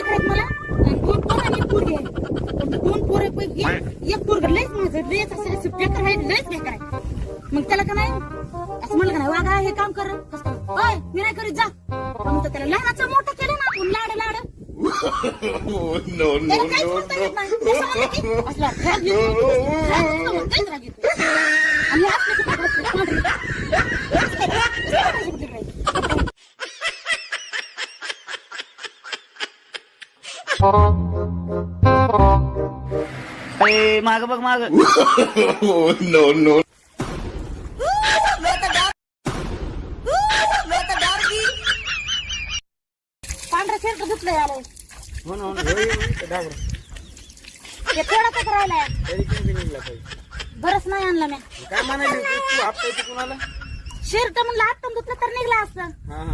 लेकर आहेत मला आणि 2 पोरं आणि 1 पोरगी आहे. पण 2 पोरांपैकी एक पोरग लयच माझं लयच असं बेकार आहे, लयच बेकार आहे. मग त्याला का नाही असं म्हणलं का नाही वागा हे काम कर कसं होय मी नाही करीत जा. मग त्याला लहानाचं मोठं केलं ना आपण लाड लाड त्याला काहीच म्हणता येत नाही. ते सांगलं की असला राग येतो, काहीच राग येतो. आणि हे असलं की माग बघ माग. no. पांढरा शर्ट धुतलंय आलंय म्हणून ते थोडाच राहिलाय. तरी किती निघला पाहिजे बरंच नाही आणलं मी. काय म्हणाली तू हप्ता कुणाला? शर्ट म्हणलं आत्ता धुतलं तर निघला असतं. हा